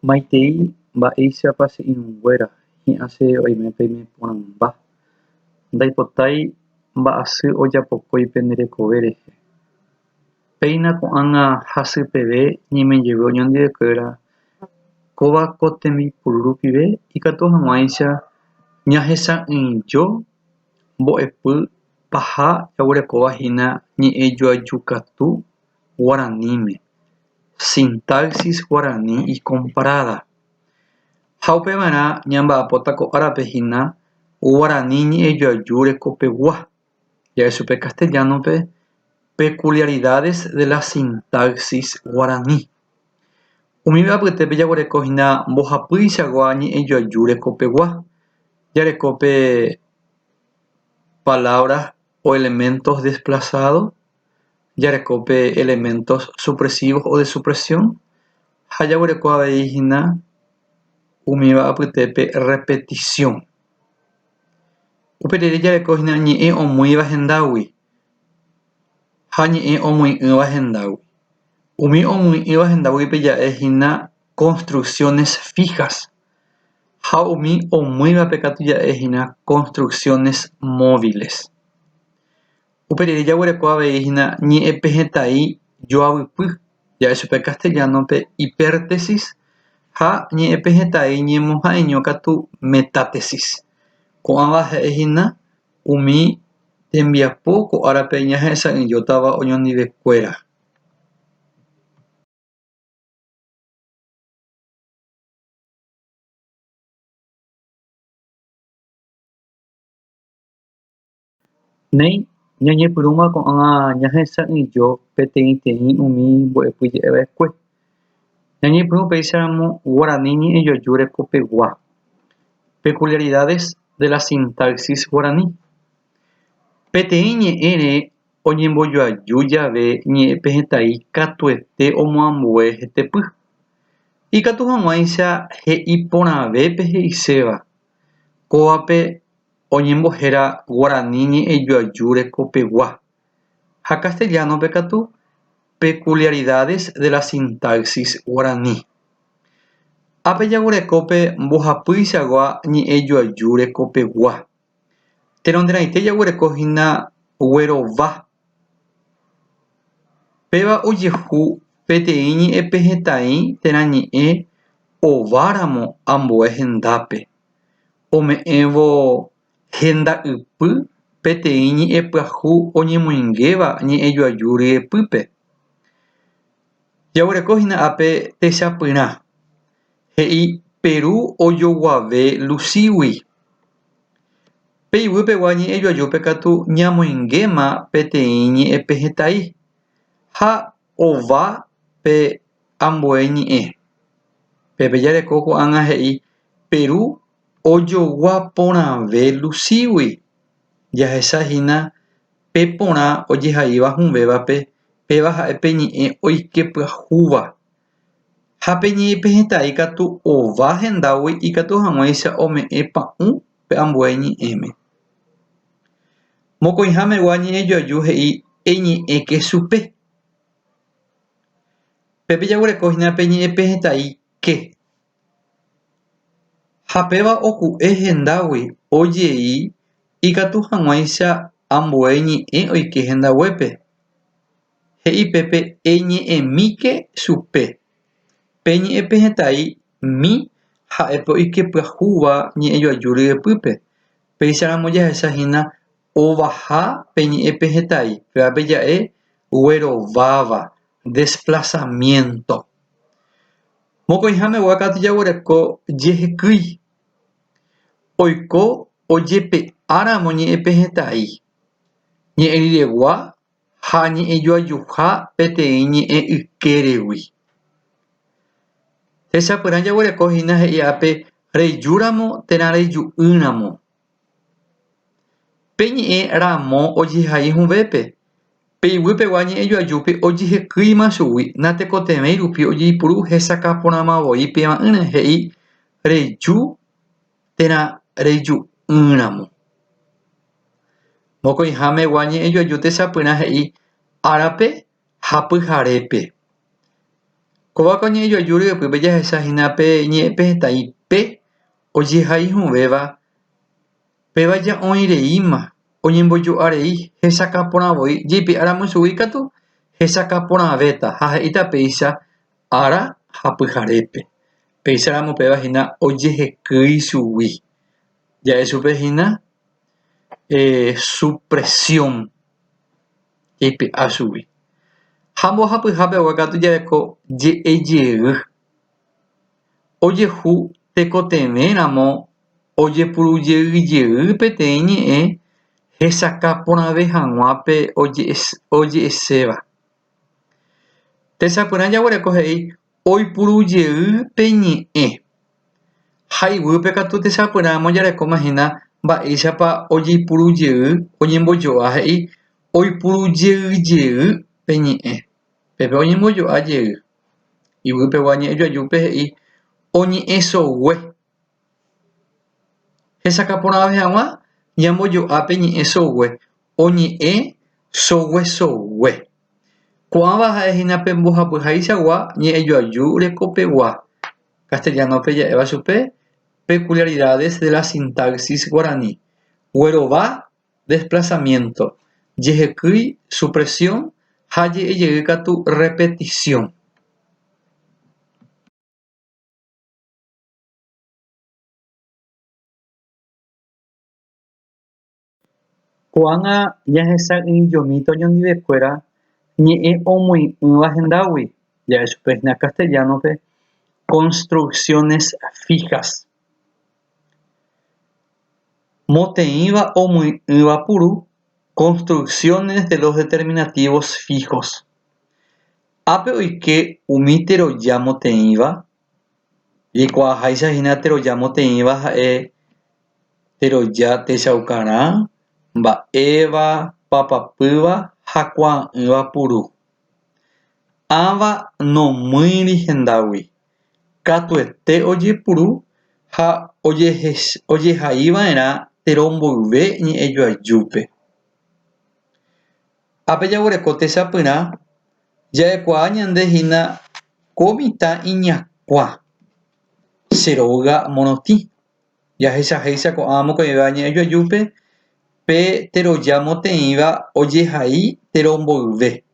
Maitei mba'éichapa che'irũnguéra hi'ã che oime peime porãmba. Ndaipotái mba'asy ojapókuri penderekove rehe. Péina ko'ág̃a hasypeve ñemejeývo oñondivekuéra kóva ko tembiporu rupive ikatu hag̃uáicha ñahesa'ỹijo mbo'epy paha jaguerekovahína ñe'ẽjoajukatu guaraníme (sintaxis guaraní y comparada). Ha upeva'erã ñamba'apóta ko árapehína Guarani ñe'ẽjoaju rekopegua, jave chupe castellanope peculiaridades de la sintaxis guaraní. Umíva apytépe jaguerekohína mbohapýichagua ñe'ẽjoaju rekopegua, jarekópe palabras o elementos desplazados, jarekópe elementos supresivos o de supresión, ha jaguereko aveihína umíva apytépe repetición. Uperire jarekohína ñe'ẽ omýiva hendágui ha ñe'ẽ omy'ỹva hendágui. Umi omy'ỹva hendáguipe ja'éhína construcciones fijas ha umi omýivape katu ja'éhína construcciones móviles. Uperire jaguereko aveihína ñe'ẽ pehetãi joavypy, jave chupe castellanope hipértesis ha ñe'ẽ pehetãi ñemoha'eño katu metátesis. Ko'ãva ha'éhína umi tembiapo ko árape ñahesa'ỹijótava oñondivekuéra. Néi ñañepyrũma ko'ág̃a ñahesa'ỹijo peteĩteĩ umi mbo'epyje'eva'ekue. Ñañepyrũ péicharamo Guarani ñe'ẽjoaju rekopegua, peculiaridades de la sintaxis guaraní. Peteĩ ñe'ẽre oñembojoaju jave ñe'ẽ pehetãi katuete omoambue hetepy. Ikatu hag̃uáicha he'iporãvépe he'iséva kóvape oñembohéra Guarani ñe'ẽjoaju rekopegua ha castellanope katu peculiaridades de la sintaxis guaraní. Ápe jaguerekópe mbohapýichagua ñe'ẽjoaju rekopegua. Teronderãite jaguerekohína guerova. Péva ojehu peteĩ ñe'ẽ pehetãi térã ñe'ẽ ováramo ambue hendápe. Ome'ẽvo henda'ypy peteĩ ñe'ẽ pyahu oñemoingéva ñe'ẽjoaju ryepýpe. Jaguerekohína ápe techapyrã. He'i Peru ojoguave Luchígui. Pe yvýpegua ñe'ẽjoajúpe katu ñamoingéma peteĩ ñe'ẽ pehetãi ha ova pe ambue ñe'ẽ. Pépe jareko ko'ág̃a he'i Peru ojoguaporãve Luchígui. Jahechahína pe porã ojehaíva hũvévape péva ha'e pe ñe'ẽ oike pyahúva. Ha pe ñe'ẽ pehetãi katu ova hendágui ikatu hag̃uáicha ome'ẽ pa'ũ pe ambue ñe'ẽme. Mokõihamegua ñe'ẽjoaju he'i eñe'ẽke chupe. Pépe jaguerekohína pe ñe'ẽ pehetãi ke. Ha péva oku'e hendágui ojei ikatu hag̃uáicha ambue ñe'ẽ oike hendaguépe. He'i pépe eñe'ẽmíke chupe. Pe ñe'ẽ pehetãi mi ha'épe oike pyahúva ñe'ẽjoaju ryepýpe. Péicharamo jahechahína ovaha pe ñe'ẽ pehetãi. Pévape ja'e guerováva, desplazamiento. Mokõihamegua katu jaguereko jehekýi. Oiko ojepe'áramo ñe'ẽ pehetãi, ñe'ẽ riregua ha ñe'ẽjoajuha peteĩ ñe'ẽ ykéregui. Techapyrã jaguerekohína he'i ápe rejúramo térã reju'ỹramo. Pe ñe'ẽ ramo ojehai hũvépe. Pe yvýpegua ñe'ẽjoajúpe ojehekýima chugui natekotevẽi rupi ojeipuru hesakaporãmavoi peva'ỹre he'i reju térã reju'ỹramo. Mokõihamegua ñe'ẽjoaju techapyrã he'i árape ha pyharépe. Kováko ñe'ẽjoajúri guepýpe jahechahína pe ñe'ẽpehẽtai pe ojehaihuvéva péva oĩreíma oñembojoarei hesakaporãvoi jeipi áramychugui katu hesakaporãvéta ha he'íta péicha ára ha pyharépe. Péicharamo pévahína ojehekýi chugui. Ja'e chupe hína supresión jepi'a chugui. Ha mbohapyhápegua katu jareko je'ejey ojehu tekotevẽramo ojepurujeyjeýi peteĩ ñe'ẽ hesakaporãve hag̃uápe oje'eséva. Techapyrã jaguareko he'i oipurujey pe ñe'ẽ. Ha yvýpe katu techapyrãmo jarekomahína mba'éichapa ojeipurujey oñembojoa he'i oipurujeyjey pe ñe'ẽ. Pépe oñembojoajey. Yvýpegua ñe'ẽjoajúpe he'i oñe'ẽsogue. Hesakaporãve hag̃ua ñambojoa pe ñe'ẽsogue. Oñe'ẽsoguesogue. Ko'ãva ha'ehína pe mbohapyhaichagua ñe'ẽjoaju rekopegua. Castellanope ja'éva chupe peculiaridades de la sintaxis guaraní. Guerová, desplazamiento. Jehekýi, supresión. Ha je'ejey katu, repetición. Ko'ág̃a ñahesa'ỹijomi toñondivekuéra ñe'ẽ omoĩ'ỹva hendágui. Ja'e chupehína castellanope construcciones fijas. Moteĩva omoĩ'ỹva puru construcciones de los determinativos fijos. Ápe oike umi teroja moteĩva. Jeikuaaháichahína teroja moteĩva ha'e teroja techaukarã, mba'éva, papapýva ha ko'ã'ỹva puru. Ãva nomýiri hendágui. Katuete ojepuru ha ojehaiva'erã teromboyve ñe'ẽjoajúpe. Ápe jaguareko techapyrã ja'ekuaa ñandehína ko mitã iñakua. Che róga morotĩ. Jahechahéicha ko'ã mokõivéva ñe'ẽjoajúpe pe teroja moteĩva ojehai teromboyve.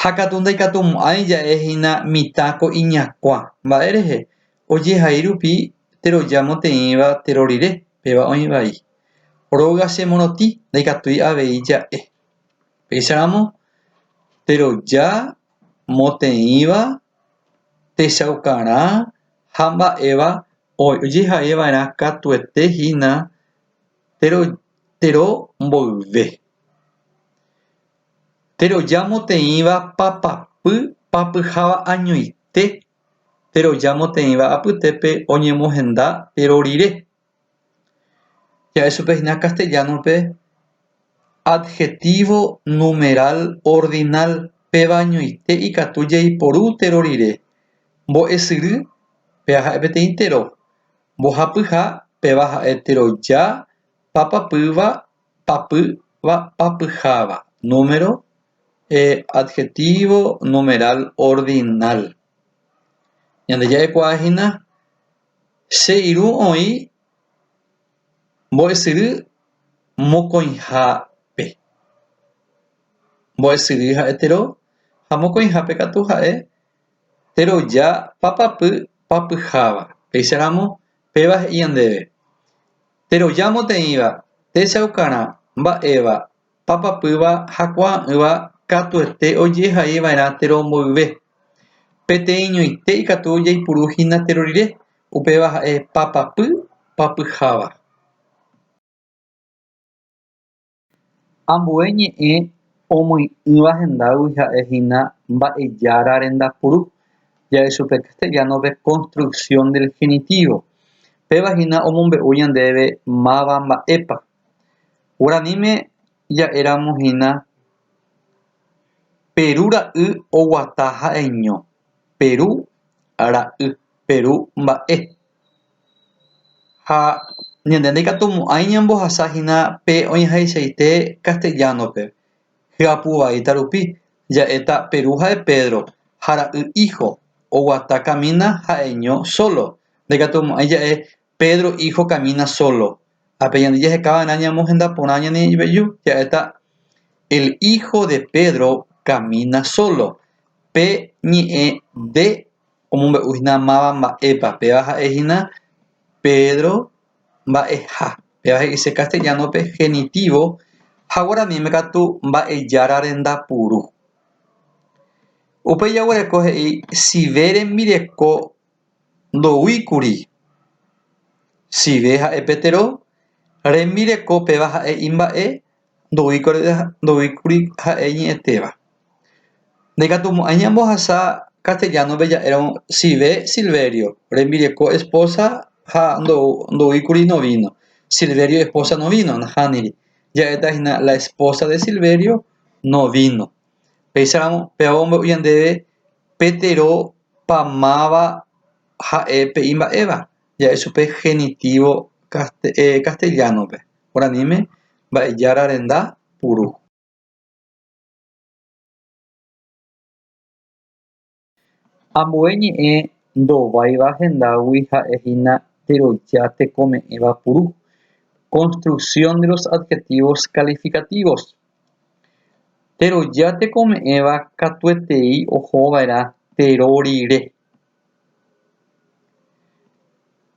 Ha katu ndaikatumo'ãi ja'ehína mitã ko iñakua. Mba'e rehe ojehai rupi teroja moteĩva terorire péva oĩ vai. Róga che morotĩ ndaikatúi avei ja'e. Péicharamo teroja moteĩva techaukarã ha mba'éva ojehaiva'erã katuetehína teromboyve. Teroja moteĩva papapy papyháva añoite. Teroja moteĩva apytépe oñemohenda terorire. Ja'e chupehína castellanope adjetivo numeral ordinal péva añoite ikatu jaiporu terorire. Mbo'esyry péva ha'e peteĩ tero. Mbohapyha péva ha'e teroja papapýva papýva papyháva. Número adjetivo numeral ordinal. Ñande ja'ekuaahína che irũ oĩ mbo'esyry mokõihápe. Mbo'esyry ha'e tero ha mokõihápe katu ha'e teroja papapy papyháva. Péicharamo péva he'i ñandéve. Teroja moteĩva techaukarã, mba'éva, papapýva ha ko'ã'ỹva katuete ojehaiva'erã teromboyve. Peteĩ ñoite ikatu jaipuruhína terorire upéva ha'e papapy papyháva. Ambue ñe'ẽ omoĩ'ỹva hendágui ha'ehína mba'ejára rendapuru. Ja'e chupe castellanope construcción del genitivo. Pévahína omombe'u ñandéve máva mba'épa. Guaraníme ja'éramohína Peru ra'y oguata ha'eño. Peru ra'y. Peru mba'e. Ha ñande ndaikatumo'ãi ñambohasahína pe oñehaichaite castellanope. Hyapuvaíta rupi ja'éta Peru ha'e Pedro ha ra'y hijo. oguata camina ha'eño solo. Ella es Pedro hijo camina solo. Apellidilla se acaba en mojenda por año ni bello. Ya está. El hijo de Pedro camina solo. P ni e de como me usna maba epa. Pe baja ejina Pedro va eja. Pe baja ese castellano pe genitivo. Ahora ni me catu va ella arenda puru. Upe ya recoge y si vere mireko do wikuri. Si veja epetero, remireko pe baja e imba e do wikuri ha e ni eteba. De catumo añamos hasa castellano bella era un si ve Silverio, remireko esposa ha do wikuri no vino. Silverio esposa no vino, haniri. Ya esta es la esposa de Silverio no vino. Pensamos, pero bien debe Petero pamaba pe imba eva. Ya es pe genitivo castellano pe. Por anime va yara arenda puru. Ambueñi do vaiva gendawi ha ejina teroya te come eva puru. Construcción de los adjetivos calificativos. Teroya te come eva catuetei ojo vaera terorire.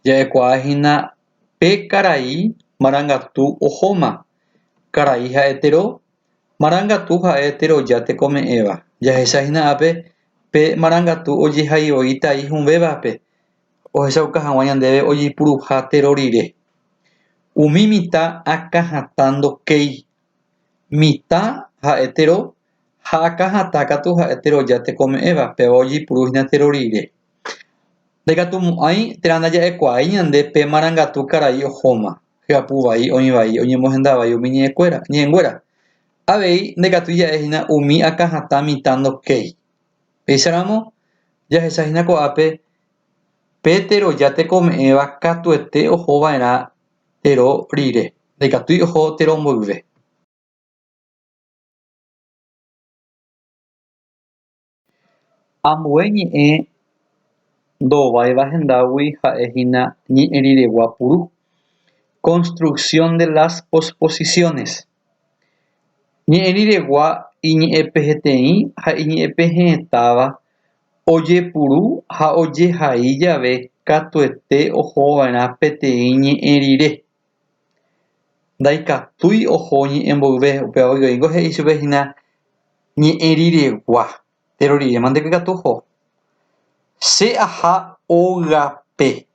Ya cuajina pe carai marangatu ojoma. Carai ha hetero. Marangatu ha hetero ya te come eva. Ya esa hina ape pe marangatu oye hai oita y un bebape. O esa ukahawayan debe oye puruja terorire. Umimita akajatando kei. Mita ha hetero. Ha akajatakatu ha hetero ya te come eva. Pe oye purujina terorire. De catumo ahí terana ya ecuai ande pe marangatu caray ojoma. Japubai, oñibai, oñemojendaba, umini ecuera, ni enguera. Abei, de catu ya es umi akajata mitando kei. Pensáramos, ya esa hina coape, petero ya te come eva catuete ojo era tero rire. De catu ojo tero mueve. Ambueñi do vai bajendawi ha ejina ni erire guapuru. Construcción de las posposiciones. Ni eriregua y ni epgti ha ni epgetaba oye puru ha oye hai llave katuete ojo vana pti ni erire. Daikatui ojo ni envolve upe oigo he isu vehina ni eriregua. Terorire mande que katujo. Se aha ogape.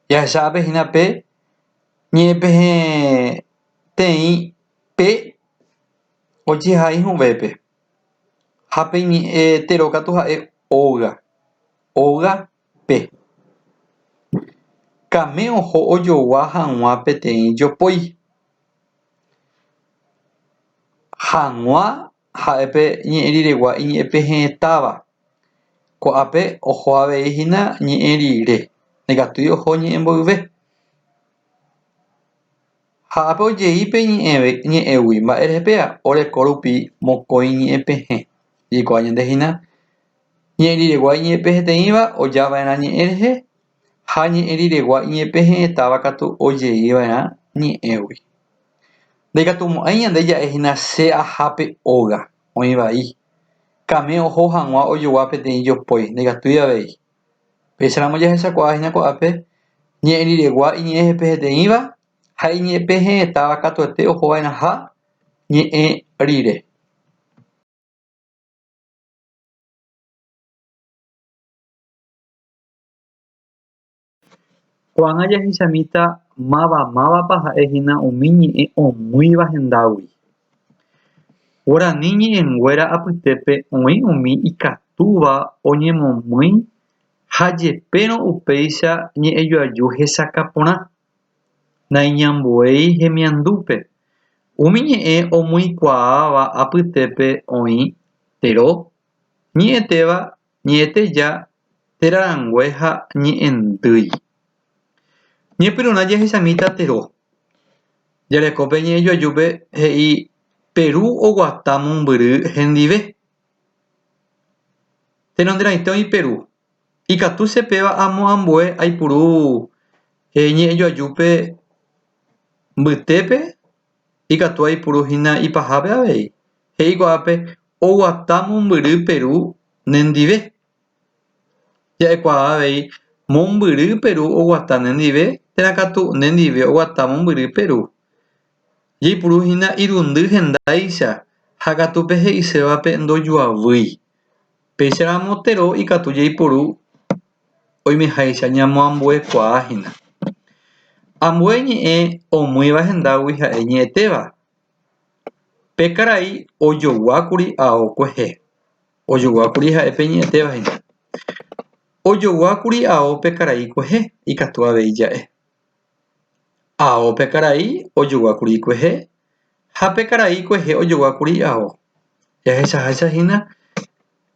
Ya sabe hina pe ni epgti pe oye hai un bepe. Hape ni terokatu ha oga. Oga pe. Kame ojo ojowa hag̃ua peteĩ jopói. Hag̃ua ha'épe ñe'ẽriregua iñe'ẽpehẽtáva. Ko'ápe oho avei hína ñe'ẽrire. Ndaikatúi oho ñe'ẽmboyve. Ha ápe oje'i pe ñe'ẽgui mba'e rehepea oreko rupi mokõi ñe'ẽpehẽ. Jaikuaa ñandehína ñe'ẽriregua iñe'ẽpehẽteĩva ojava'erã ñe'ẽ rehe ha ñe'ẽriregua iñe'ẽpehẽtáva katu oje'iva'erã ñe'ẽgui. Ndaikatumo'ãi ñande ja'éhina che ahápe óga oĩ vai. Kame oho hag̃ua ojoguá peteĩ jopói. Ndaikatúi avei. Péicharamo jahechakuaahína ko'ápe ñe'ẽriregua iñe'ẽpehẽteĩva ha iñe'ẽpehẽtáva katuete ohova'erã ha ñe'ẽ rire. Ko'ág̃a jahechamíta mávapa ha'éhina umi ñe'ẽ omýiva hendágui. Guarani ñe'ẽnguéra apytépe oĩ umi ikatúva oñemomýi ha jepérõ upéicha ñe'ẽjoaju hesaka porã. Naiñambuéi hemiandúpe. Umi ñe'ẽ omykuaáva apytépe oĩ tero, ñe'ẽtéva, ñe'ẽteja, terarangue ha ñe'ẽndýi. Ñepyrũrã jahechamíta tero. Jarekópe ñe'ẽjoajúpe he'i Peru oguata mombyry hendive. Tenonderãite oĩ Peru. ikatu sepéva amo ambue aipuru ñe'ẽjoajúpe mbytépe ikatu aipuruhína ipahápe avei. He'i ko'ápe oguata mombyry Peru nendive. Ja'ekuaa avei mombyry Peru oguata nendive térãkatu nendive oguata mombyry Peru. Jaipuruhína irundy hendáicha ha katu pe he'isévape ndojuavýi. Péicharamo tero ikatu jaipuru oimeháicha ñamoambuekuaáhína. Ambue ñe'ẽ omýiva hendágui ha'e ñe'ẽtéva. Pe karai ojoguákuri ao kuehe. Ojoguákuri ha'e pe ñe'ẽtévahína. Ojoguákuri ao pe karai kuehe ikatu avei ja'e. Ao pe karai ojoguákuri kuehe ha pe karai kuehe ojoguákuri ao. Jahechaháichahína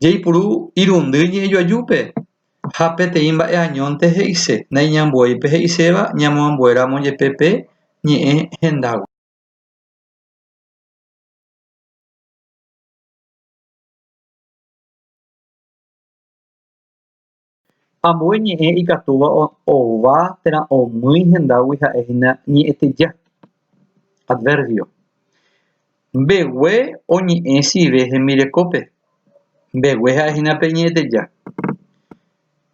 jaipuru irundy ñe'ẽjoajúpe ha peteĩ mba'eañónte he'ise naiñambueipe he'iséva ñamoambuéramo jepe pe ñe'ẽ hendágui. Ambue ñe'ẽ ikatúva ova térã omýi hendágui ha'ehína ñe'ẽteja. Adverbio. Mbegue oñe'ẽ sive hembirekópe. Mbegue ha'ehína pe ñe'ẽteja.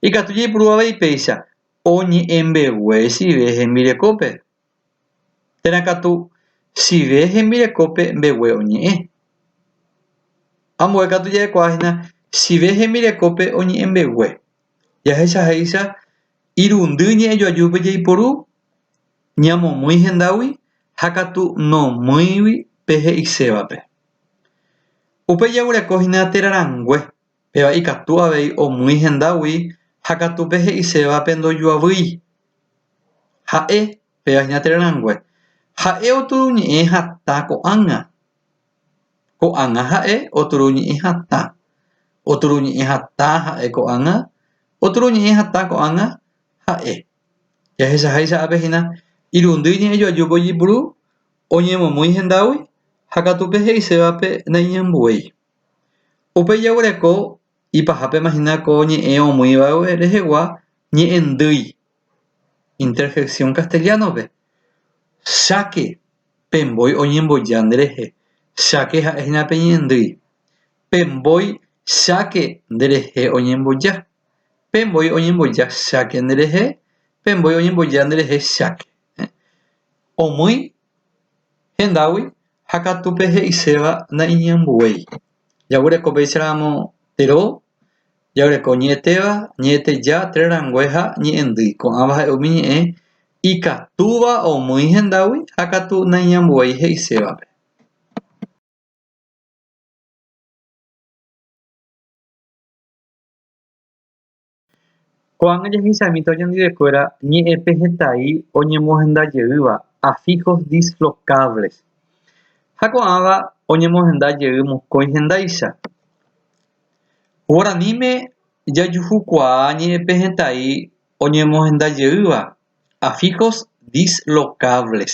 Ikatu jaipuru avaipéicha oñe'ẽmbegue sive hembirekópe. Térãkatu sive hembirekópe mbegue oñe'ẽ. Ambue katu jaikuaahína sive hembirekópe oñe'ẽmbegue. Jahechahéicha irundy ñe'ẽjoajúpe jaipuru ñamomýi hendágui ha katu nomýigui pe he'isévape. Upe jaguerekohína terarangue péva ikatu avei omýi hendágui ha katu pe he'isévape ndojuavýi. Ha'e pévahína terarangue. Ha'e oturuñe'ẽ hatã ko'ág̃a. Ko'ág̃a ha'e oturuñe'ẽ hatã. Oturuñe'ẽ hatã ha'e ko'ág̃a. Oturuñe'ẽ hatã ko'ág̃a ha'e. Jahechaháicha apehína irundy ñe'ẽjoajúpe ojeipuru oñemomýi hendágui ha katu pe he'isévape naiñambuéi. Upe jaguereko ipahápemahína ko ñe'ẽ omýivague rehegua ñe'ẽndýi. Interjección castellanope. Cháke pembói oñemboja nderehe. Cháke ha'ehína pe ñe'ẽndýi. Pembói cháke nderehe oñemboja. Pembói oñemboja cháke nderehe. Pembói oñemboja nderehe cháke. Omýi hendágui ha katu pe he'iséva naiñambuéi. Jaguereko péicharamo tero, jaguereko ñe'ẽtéva, ñe'ẽteja, terarangue ha ñe'ẽndýi. Ko'ãva ha'e umi ñe'ẽ ikatúva omýi hendágui ha katu naiñambuéi he'isévape. Ko'ág̃a jahechámita oñandivekuéra ñe'ẽpe hetãi oñemohendajeýva afijos dislocables. Ha ko'ãva oñemohendajey mokõi hendáicha. Guaraníme jajuhukuaa ñe'ẽpe hetãi oñemohendajeýva afijos dislocables.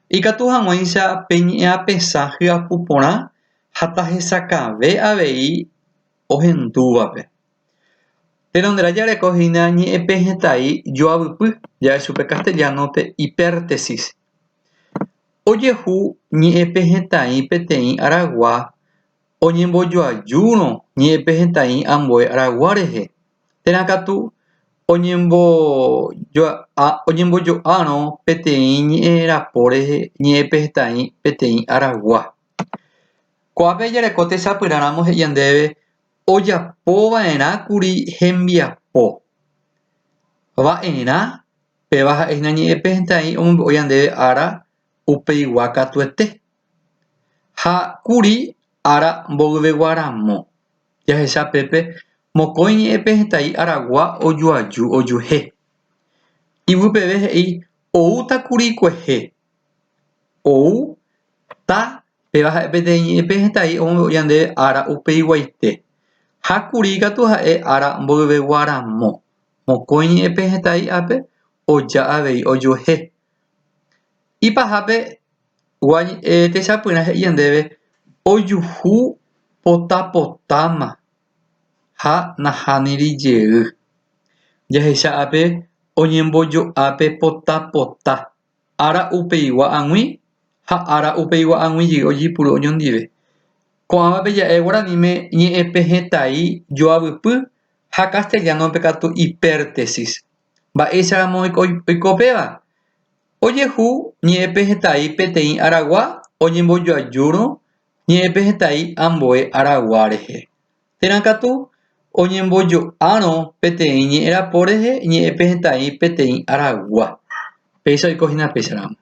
Ikatu hag̃uáicha pe ñe'ẽ apesã hyapu porã ha tahechakave avei ohendúvape. Tenondera jarekohína ñe'ẽpe hetãi joavypy ja'e chupe castellanope hipértesis. Ojehu ñe'ẽpe hetãi peteĩ aragua oñembojoajúrõ ñe'ẽpe hetãi ambue aragua rehe. Térãkatu oñembojoárõ peteĩ ñe'ẽrapo rehe ñe'ẽpe hetãi peteĩ aragua. Ko'ápe jareko techapyrãramo he'i ndéve ojapova'erãkuri hembiapo. Va'erã péva ha'ehína ñe'ẽpe hetãi omombe'u ñandéve ára upeigua katuete. Ha kuri ára mboyveguaramo. Jahecha pépe mokõi ñe'ẽpe hetãi aragua ojoaju ojuhe. Yvýpeve he'i oútakuri kuehe. Outa péva ha'e peteĩ ñe'ẽpe hetãi omombe'u ñandéve ára upeiguaite. Ha kuri katu ha'e ára mboyveguaramo. Mokõi ñe'ẽpe hetãi ápe oja avei ojuhe. Ipahápe techapyrã he'i ndéve ojuhu potapotáma ha nahániri jey. jahecha'ápe oñembojo'ápe pota ára upeiwa'ãgui ha ára upeiwa'ãgui ojipuru oñondive. Ko'ãvape ja'e Guaraníme ñe'ẽpe hetãi joavypy ha Castellanope katu hipértesis. Mba'éichagamo oiko péva. Ojehu ñe'ẽpe hetãi peteĩ aragua oñembojoajúrõ ñe'ẽpe hetãi ambue aragua rehe. Térãkatu oñembojoárõ peteĩ ñe'ẽrapo rehe ñe'ẽpe hetãi peteĩ aragua. Péicha oikohína péicharamo.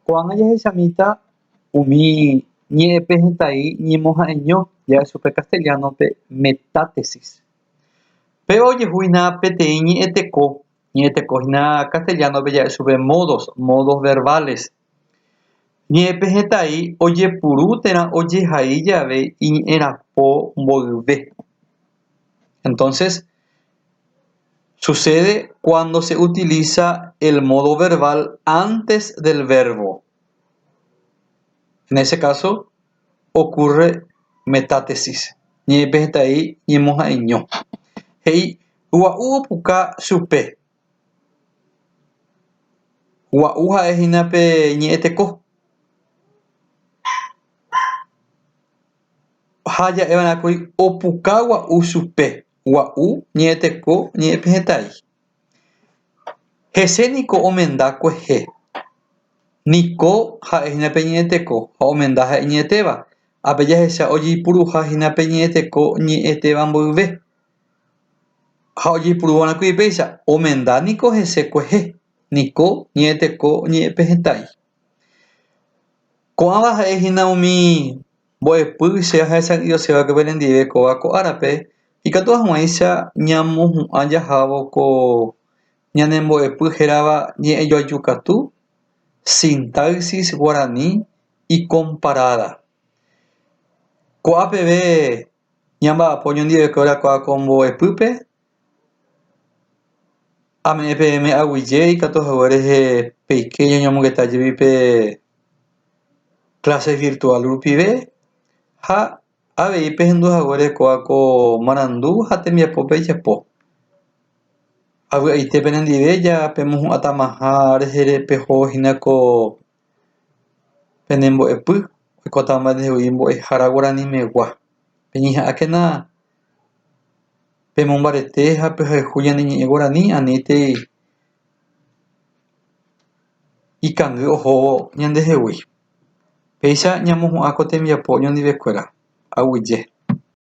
Ko'ág̃a jahechamíta umi ñe'ẽpe hetãi ñemoha'eño ja'e chupe Castellanope metátesis. Péva ojehuhína peteĩ ñe'ẽtekohína Castellanope ja'e chupe modos verbales. Ñe'ẽpe hetãi ojepuru térã ojehai jave iñe'ẽrapo mboyve. Entonces, sucede cuando se utiliza el modo verbal antes del verbo. En ese caso, ocurre metátesis. Ñe'ẽpe hetãi ñemoha'eño. He'i gua'u opuka chupe. Gua'u ha'ehína pe ñe'ẽteko. Ha ja'évanakuri opuka gua'u chupe. Gua'u ñe'ẽteko ñe'ẽpe hetãi. Hese niko omenda kuehe. Niko ha'ehína pe ñe'ẽteko ha omenda ha'e ñe'ẽtéva. Ápe jahecha ojeipurúhahína pe ñe'ẽteko ñe'ẽtéva mboyve. Ha ojeipurúvanakuri péicha omenda niko hese kuehe. Niko ñe'ẽteko ñe'ẽpe hetãi. Ko'ãva ha'ehína umi mbo'epy che ahechaguyosẽva upe rendive kóva ko árape ikatu hag̃uáicha ñamohu'ã jahávo ko ñanembo'epy hérava ñe'ẽjoaju katu sintaxis guarani y comparada. Ko'ã peve ñamba'apo oñondivekue orakuaa ko mbo'epýpe ame'ẽ peẽme aguyje ikatuhague rehe peike ñañomongeta jepýpe clase virtual rupive ha avei pehenduhaguére kóva ko marandu ha tembiapópe ojepo. Avy'aite penendive ja pemohu'ãtamaha rehe pehohína ko penembo'epy oikótama ndehegui mbo'ehára guaranimegua. Peñeha'ãkéna pemombarete ha pehayhu ñane ñe'ẽ Guarani aníntei ikangy ohóvo ñandehegui. Péicha ñamohu'ã ko tembiapo oñondivekuéra aguyje.